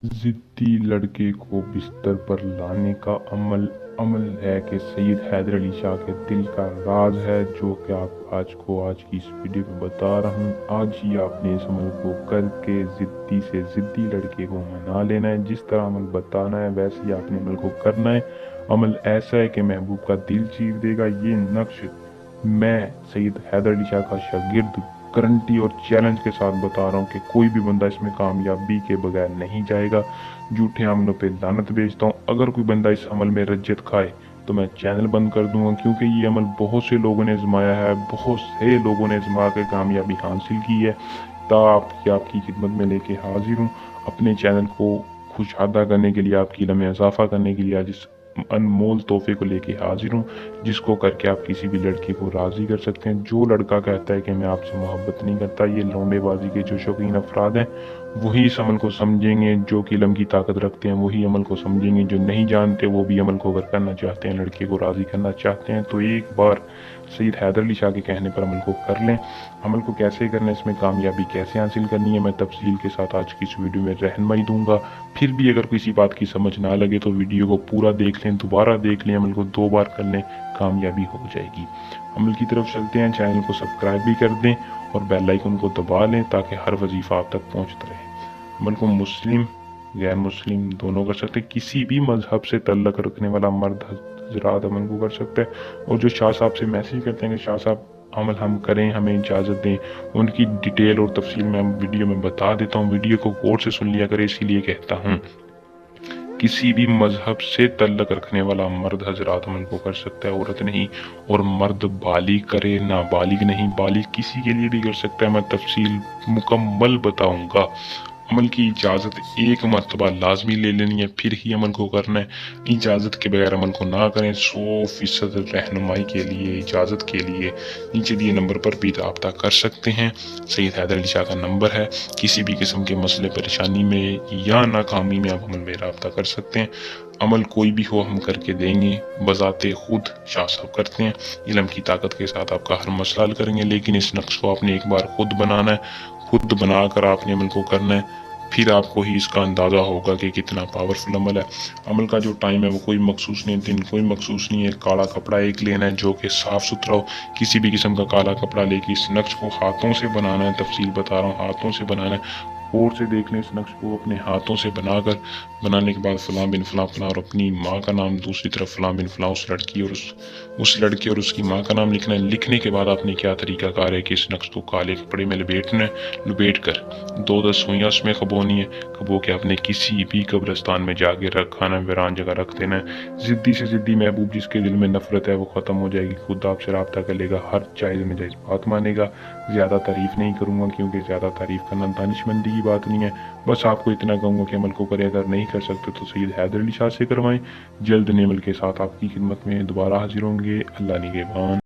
ज़िद्दी लड़के को बिस्तर पर लाने का अमल है कि सैयद हैदर अली शाह के दिल का राज है, जो कि आज की इस वीडियो में बता रहा हूँ। आज ही आपने इस अमल को करके ज़िद्दी से ज़िद्दी लड़के को मना लेना है। जिस तरह अमल बताना है वैसे ही आपने अमल को करना है। अमल ऐसा है कि महबूब का दिल चीर देगा। ये नक्श मैं सैयद हैदर अली शाह का शागिर्द गारंटी और चैलेंज के साथ बता रहा हूँ कि कोई भी बंदा इसमें कामयाबी के बगैर नहीं जाएगा। झूठे अमलों पे लानत भेजता हूँ। अगर कोई बंदा इस अमल में रज्जत खाए तो मैं चैनल बंद कर दूंगा, क्योंकि ये अमल बहुत से लोगों ने आजमाया है, बहुत से लोगों ने आजमा के कामयाबी हासिल की है। आपकी खिदमत में लेके हाजिर हूँ। अपने चैनल को खुशादा करने के लिए, आपकी इल्म में इजाफा करने के लिए आज इस अनमोल तोहफे को लेके हाजिर हूँ, जिसको करके आप किसी भी लड़की को राज़ी कर सकते हैं। जो लड़का कहता है कि मैं आपसे मोहब्बत नहीं करता, ये लौंडेबाजी के जो शौकीन अफराद हैं वही इस अमल को समझेंगे। जो कि इल्म की ताकत रखते हैं वही अमल को समझेंगे। जो नहीं जानते वो भी अमल को अगर करना चाहते हैं, लड़के को राज़ी करना चाहते हैं, तो एक बार सैयद हैदर अली शाह के कहने पर अमल को कर लें। अमल को कैसे करना है, इसमें कामयाबी कैसे हासिल करनी है, मैं तफसील के साथ आज की इस वीडियो में रहनुमाई दूंगा। फिर भी अगर किसी बात की समझ ना लगे तो वीडियो को पूरा देख लें, दोबारा देख लें, अमल को 2 बार कर लें, कामयाबी हो जाएगी। अमल की तरफ चलते हैं। चैनल को सब्सक्राइब भी कर दें और बेल आइकन को दबा लें ताकि हर वजीफा आप तक पहुंचता रहे। अमल को मुस्लिम गैर मुस्लिम दोनों कर सकते हैं। किसी भी मजहब से तल्लक रखने वाला मर्द हजरात अमल को कर सकता है। और जो शाह साहब से मैसेज करते हैं कि शाह साहब अमल हम करें, हमें इजाज़त दें, उनकी डिटेल और तफसील मैं वीडियो में बता देता हूँ। वीडियो को गौर से सुन लिया करें, इसीलिए कहता हूँ। किसी भी मजहब से तल्लक रखने वाला मर्द हजरात अमल को कर सकता है, औरत नहीं। और मर्द बालिग करे, नाबालिग नहीं, बालिग किसी के लिए भी कर सकता है। मैं तफसील मुकम्मल बताऊंगा। अमल की इजाज़त एक मरतबा लाजमी ले लेनी है, फिर ही अमल को करना है। इजाज़त के बगैर अमल को ना करें। 100% रहनुमाई के लिए, इजाज़त के लिए नीचे दिए नंबर पर भी रब्ता कर सकते हैं। सैयद हैदर अली शाह का नंबर है। किसी भी किस्म के मसले परेशानी में या नाकामी में आप अमल में रब्ता कर सकते हैं। अमल कोई भी हो हम करके देंगे, बजाते खुद शाह साहब करते हैं। इल्म की ताकत के साथ आपका हर मसला हल करेंगे, लेकिन इस नक्श को आपने एक बार खुद बनाना है, खुद बनाकर आपने अमल को करना है। फिर आपको ही इसका अंदाज़ा होगा कि कितना पावरफुल अमल है। अमल का जो टाइम है वो कोई मखसूस नहीं, दिन कोई मखसूस नहीं है। काला कपड़ा एक लेना है जो कि साफ़ सुथरा हो। किसी भी किस्म का काला कपड़ा लेके इस नक्श को हाथों से बनाना है। तफसील बता रहा हूँ, हाथों से बनाना है। और से देख लें, इस नक्श को अपने हाथों से बनाने के बाद फलां बिन फलां फलां और अपनी माँ का नाम, दूसरी तरफ फलां बिन फलां उस लड़की और उस लड़के और उसकी माँ का नाम लिखना है। लिखने के बाद आपने क्या तरीकाकार है कि इस नक्श को काले कपड़े में लपेटना है। लपेट कर 2-10 सुइयाँ उसमें खबोनी है। खबो के आपने किसी भी कब्रिस्तान में जाके रखाना, वीरान जगह रख देना है। ज़िद्दी से ज़िद्दी महबूब जिसके दिल में नफरत है वो ख़त्म हो जाएगी। खुद आपसे रब्ता कर लेगा, हर जायज़ में जायज़ बात मानेगा। ज़्यादा तारीफ़ नहीं करूँगा, क्योंकि ज़्यादा तारीफ़ करना दानिशमंदी की बात नहीं है। बस आपको इतना कहूँगा कि अमल को करें। अगर नहीं कर सकते तो सैयद हैदर अली शाह से करवाएं। जल्द नए अमल के साथ आपकी खिदमत में दोबारा हाजिर होंगे। अल्लाह निगहबान।